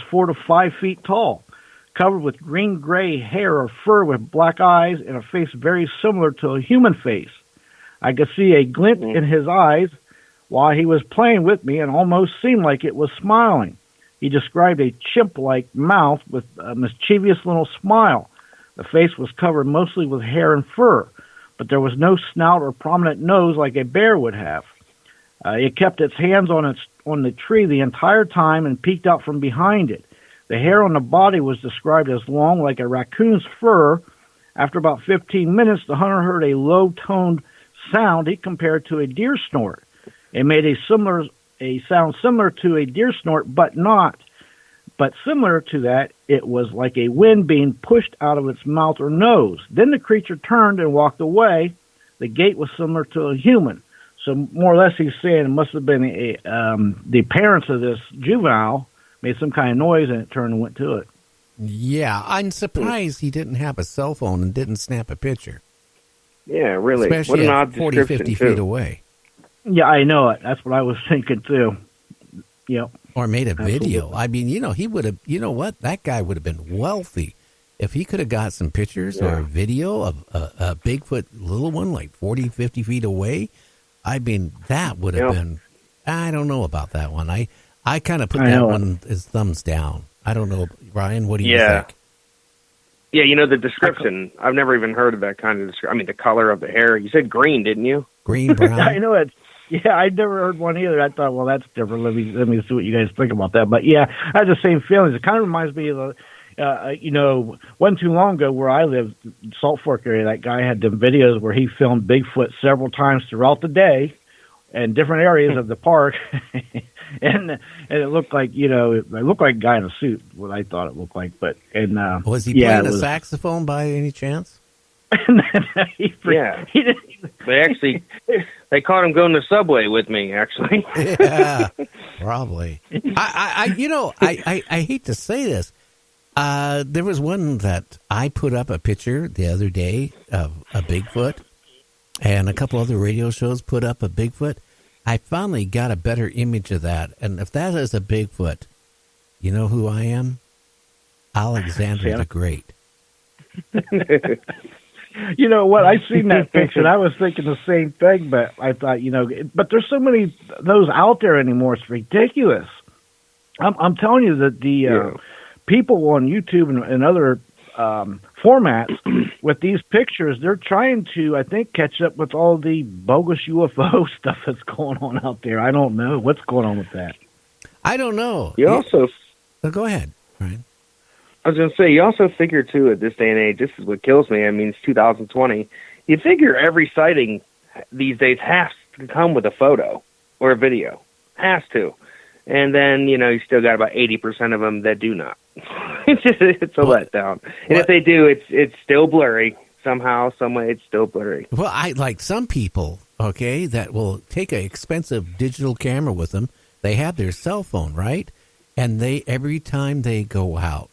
4 to 5 feet tall, covered with green-gray hair or fur with black eyes and a face very similar to a human face. I could see a glint in his eyes while he was playing with me and almost seemed like it was smiling. He described a chimp-like mouth with a mischievous little smile. The face was covered mostly with hair and fur, but there was no snout or prominent nose like a bear would have. It kept its hands on the tree the entire time and peeked out from behind it. The hair on the body was described as long like a raccoon's fur. After about 15 minutes, the hunter heard a low-toned sound he compared to a deer snort. It made a sound similar to a deer snort, but not. But similar to that, it was like a wind being pushed out of its mouth or nose. Then the creature turned and walked away. The gait was similar to a human. So more or less he's saying it must have been the parents of this juvenile made some kind of noise and it turned and went to it. Yeah, I'm surprised he didn't have a cell phone and didn't snap a picture. Yeah, really. Especially what an at odd 40, 50 feet away. Yeah, I know it. That's what I was thinking too. Yep. Or made a video. Absolutely. I mean, he would have, you know what? That guy would have been wealthy if he could have got some pictures or a video of a Bigfoot little one like 40, 50 feet away. I mean, that would have been, I don't know about that one. I kind of put that one as thumbs down. I don't know. Ryan, what do you think? Yeah, the description. I've never even heard of that kind of description. I mean, the color of the hair. You said green, didn't you? Green, brown. I know it. Yeah, I'd never heard one either. I thought, well, that's different. Let me see what you guys think about that. But yeah, I had the same feelings. It kind of reminds me of wasn't too long ago where I lived, Salt Fork area. That guy had them videos where he filmed Bigfoot several times throughout the day, in different areas of the park, and it looked like it looked like a guy in a suit. What I thought it looked like, but was he playing a saxophone by any chance? He didn't. They caught him going to Subway with me, actually. Yeah, probably. I hate to say this. There was one that I put up a picture the other day of a Bigfoot, and a couple other radio shows put up a Bigfoot. I finally got a better image of that, and if that is a Bigfoot, you know who I am? Alexander the Great. You know what? I seen that picture, and I was thinking the same thing, but I thought, but there's so many of those out there anymore. It's ridiculous. I'm telling you that the people on YouTube and other formats with these pictures, they're trying to, I think, catch up with all the bogus UFO stuff that's going on out there. I don't know what's going on with that. I don't know. Go ahead, Ryan. I was going to say, you also figure, too, at this day and age, this is what kills me. I mean, it's 2020. You figure every sighting these days has to come with a photo or a video. Has to. And then, you still got about 80% of them that do not. It's a letdown. And if they do, it's still blurry. Somehow, someway, it's still blurry. Well, I like some people, that will take an expensive digital camera with them. They have their cell phone, right? And every time they go out,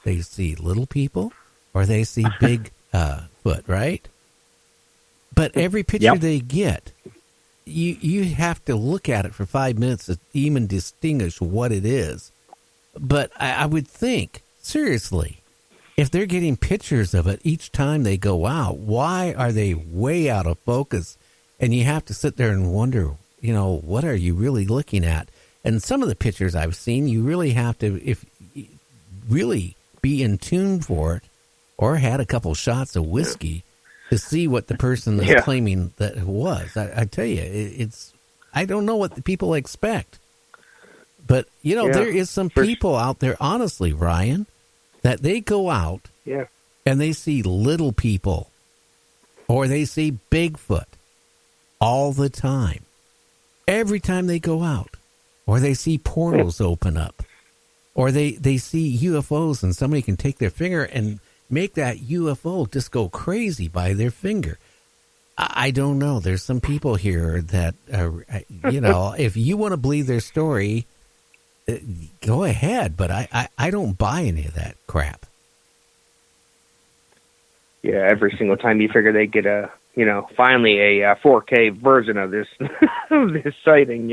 they see little people or they see big foot, right? But every picture they get, you have to look at it for 5 minutes to even distinguish what it is. But I would think, seriously, if they're getting pictures of it each time they go out, why are they way out of focus? And you have to sit there and wonder, what are you really looking at? And some of the pictures I've seen, you really have to really be in tune for it or had a couple shots of whiskey to see what the person is claiming that it was. I tell you, I don't know what the people expect. But, there is some people out there, honestly, Ryan, that they go out and they see little people or they see Bigfoot all the time. Every time they go out. Or they see portals open up. Or they see UFOs and somebody can take their finger and make that UFO just go crazy by their finger. I don't know. There's some people here that, if you want to believe their story, go ahead. But I don't buy any of that crap. Yeah, every single time you figure they get finally a 4K version of this, of this sighting,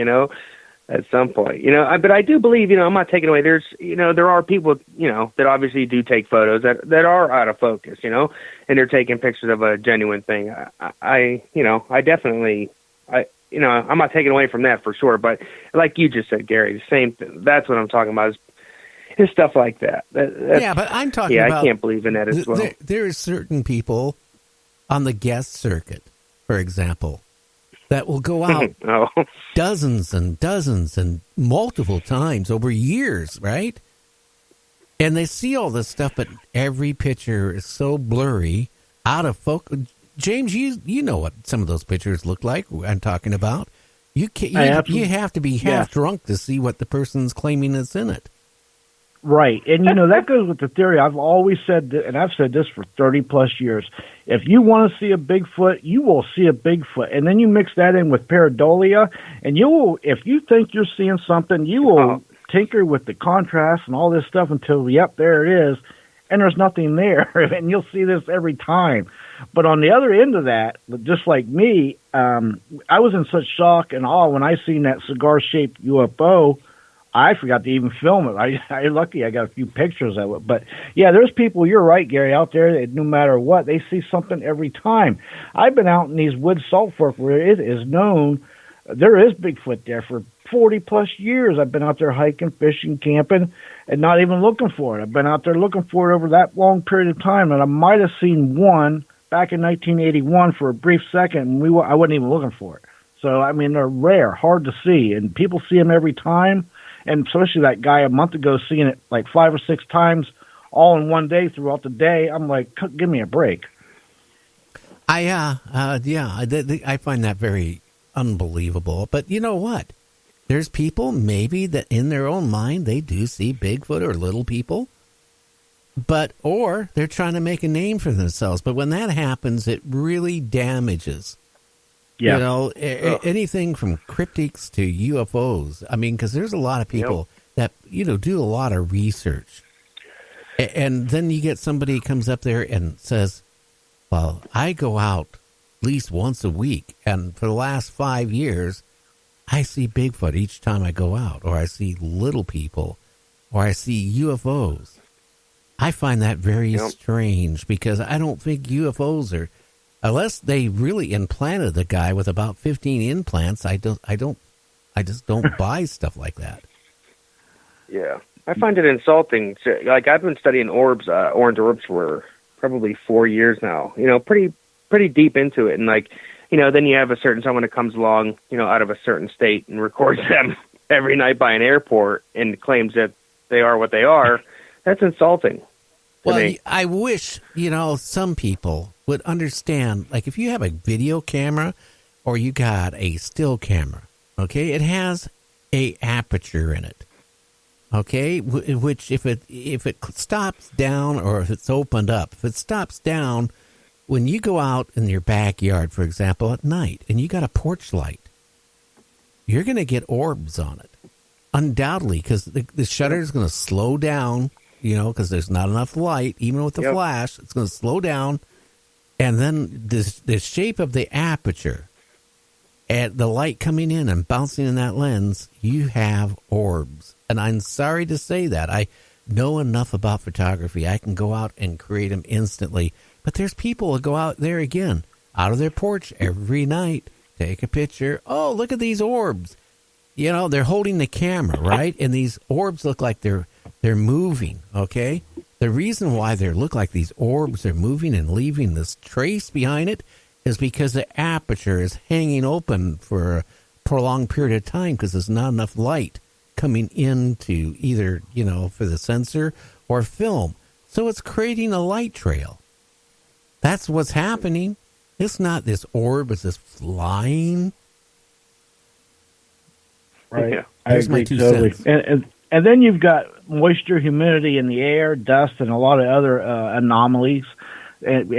at some point. But I do believe, I'm not taking away. There are people, that obviously do take photos that are out of focus, and they're taking pictures of a genuine thing. I definitely, I'm not taking away from that for sure. But like you just said, Gary, the same thing. That's what I'm talking about is stuff like that. Yeah, but I'm talking about... I can't believe in that as well. There are certain people on the guest circuit, for example, that will go out dozens and dozens and multiple times over years, right? And they see all this stuff, but every picture is so blurry, out of focus. James, you know what some of those pictures look like. I'm talking about. You have to be half drunk to see what the person's claiming is in it. Right. And, that goes with the theory. I've always said, and I've said this for 30-plus years, if you want to see a Bigfoot, you will see a Bigfoot. And then you mix that in with pareidolia, and if you think you're seeing something, you will tinker with the contrast and all this stuff until, yep, there it is, and there's nothing there. And you'll see this every time. But on the other end of that, just like me, I was in such shock and awe when I seen that cigar-shaped UFO. I forgot to even film it. I lucky I got a few pictures of it. But, yeah, there's people, you're right, Gary, out there that no matter what, they see something every time. I've been out in these woods salt fork where it is known there is Bigfoot there for 40-plus years. I've been out there hiking, fishing, camping, and not even looking for it. I've been out there looking for it over that long period of time, and I might have seen one back in 1981 for a brief second, and I wasn't even looking for it. So, I mean, they're rare, hard to see, and people see them every time. And especially that guy a month ago seeing it like 5 or 6 times all in one day throughout the day. I'm like, give me a break. I find that very unbelievable. But you know what? There's people maybe that in their own mind they do see Bigfoot or little people, or they're trying to make a name for themselves. But when that happens, it really damages. Yeah. Anything from cryptids to UFOs. I mean, because there's a lot of people that, do a lot of research. And then you get somebody comes up there and says, well, I go out at least once a week. And for the last 5 years, I see Bigfoot each time I go out. Or I see little people. Or I see UFOs. I find that very strange because I don't think UFOs are... Unless they really implanted the guy with about 15 implants, I just don't buy stuff like that. Yeah, I find it insulting. Like I've been studying orange orbs for probably 4 years now. Pretty deep into it, and then you have a certain someone that comes along, out of a certain state and records them every night by an airport and claims that they are what they are. That's insulting. Well, I wish, some people would understand, like if you have a video camera or you got a still camera, okay, it has a aperture in it, okay, which if it stops down or if it's opened up, if it stops down, when you go out in your backyard, for example, at night and you got a porch light, you're going to get orbs on it, undoubtedly, because the shutter is going to slow down. Because there's not enough light, even with the flash, it's going to slow down. And then the shape of the aperture and the light coming in and bouncing in that lens, you have orbs. And I'm sorry to say that. I know enough about photography. I can go out and create them instantly. But there's people that go out there again, out of their porch every night, take a picture. Oh, look at these orbs. They're holding the camera, right? And these orbs look like they're moving, okay? The reason why they look like these orbs are moving and leaving this trace behind it is because the aperture is hanging open for a prolonged period of time because there's not enough light coming into either, for the sensor or film. So it's creating a light trail. That's what's happening. It's not this orb, it's this flying. Right. Yeah. Here's my 2 cents. And then you've got moisture, humidity in the air, dust, and a lot of other anomalies. And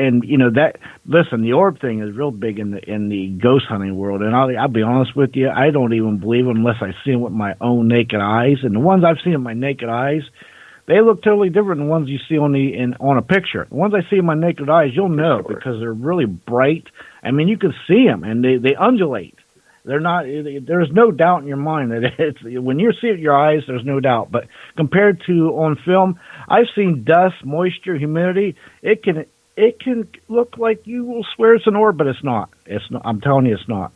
that. Listen, the orb thing is real big in the ghost hunting world. And I'll be honest with you, I don't even believe them unless I see them with my own naked eyes. And the ones I've seen with my naked eyes, they look totally different than the ones you see on a picture. The ones I see with my naked eyes, you'll know because they're really bright. I mean, you can see them, and they undulate. They're not. There's no doubt in your mind that it's when you see it with your eyes. There's no doubt. But compared to on film, I've seen dust, moisture, humidity. It can look like you will swear it's an orb, but it's not. It's not. I'm telling you, it's not.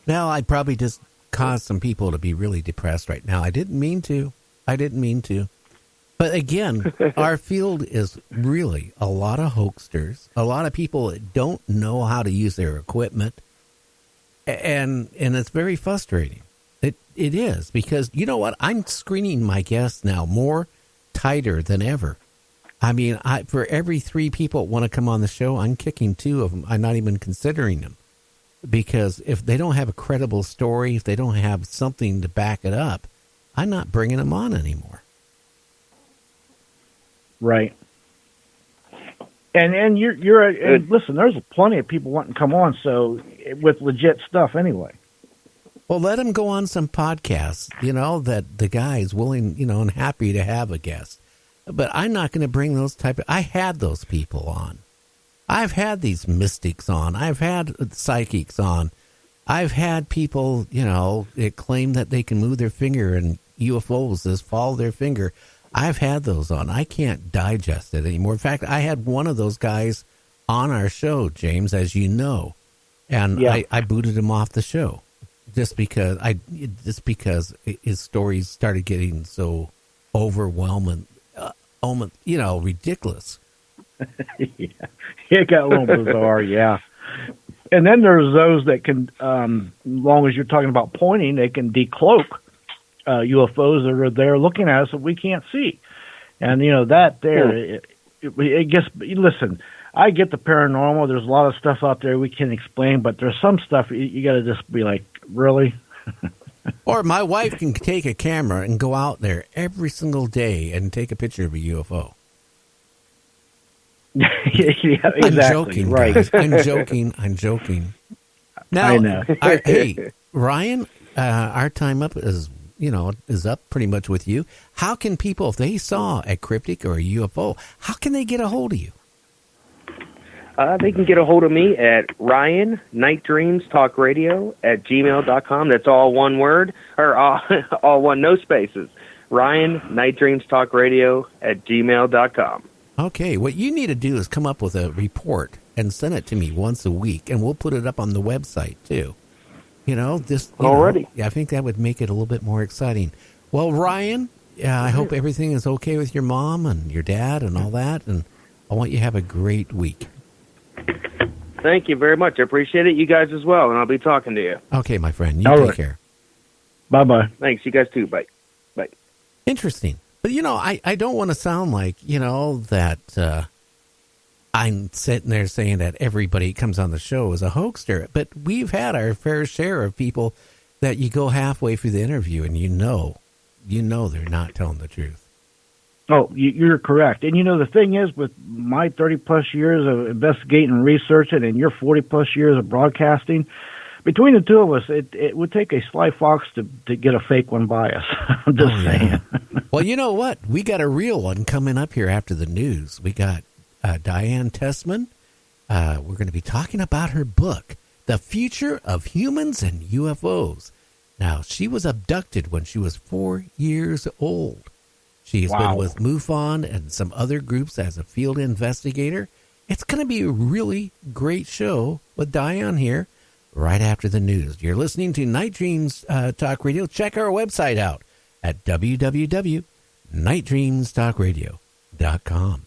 Now, I probably just caused some people to be really depressed right now. I didn't mean to. But again, our field is really a lot of hoaxsters, a lot of people that don't know how to use their equipment, and it's very frustrating. It is, because you know what? I'm screening my guests now more tighter than ever. I mean, for every 3 people that want to come on the show, I'm kicking 2 of them. I'm not even considering them, because if they don't have a credible story, if they don't have something to back it up, I'm not bringing them on anymore. Right. And you're and listen, there's plenty of people wanting to come on, so with legit stuff anyway. Well, let them go on some podcasts, that the guy's willing, and happy to have a guest. But I'm not going to bring those I had those people on. I've had these mystics on. I've had psychics on. I've had people, that claim that they can move their finger and UFOs just follow their finger. I've had those on. I can't digest it anymore. In fact, I had one of those guys on our show, James, as you know, and yeah. I booted him off the show just because his stories started getting so overwhelming, ridiculous. Yeah, it got a little bizarre, yeah. And then there's those that can, as long as you're talking about pointing, they can decloak UFOs that are there looking at us that we can't see. And, it gets, listen, I get the paranormal. There's a lot of stuff out there we can't explain, but there's some stuff you got to just be like, really? Or my wife can take a camera and go out there every single day and take a picture of a UFO. Yeah, exactly. I'm joking, right? Guys. I'm joking. Now, I know. Hey, Ryan, our time up is up pretty much with you. How can people, if they saw a cryptic or a UFO, how can they get a hold of you? They can get a hold of me at Ryan nightdreamstalkradio@gmail.com. That's all one word, or all one, no spaces. Ryan nightdreamstalkradio@gmail.com. Okay, what you need to do is come up with a report and send it to me once a week, and we'll put it up on the website too. Already. I think that would make it a little bit more exciting. Well, Ryan, I hope everything is okay with your mom and your dad and all that, and I want you to have a great week. Thank you very much. I appreciate it. You guys as well, and I'll be talking to you. Okay, my friend. You take care. Bye-bye. Thanks. You guys too. Bye. Bye. Interesting. But, I don't want to sound like, that I'm sitting there saying that everybody who comes on the show is a hoaxer. But we've had our fair share of people that you go halfway through the interview and you know they're not telling the truth. Oh, you're correct. And, the thing is, with my 30-plus years of investigating and researching and your 40-plus years of broadcasting, between the two of us, it would take a sly fox to get a fake one by us. I'm just saying. Well, you know what? We got a real one coming up here after the news. We got Diane Tessmanxx. We're going to be talking about her book, The Future of Humans and UFOs. Now, she was abducted when she was 4 years old. She has been with MUFON and some other groups as a field investigator. It's going to be a really great show with Diane here right after the news. You're listening to Night Dreams Talk Radio. Check our website out at www.nightdreamstalkradio.com.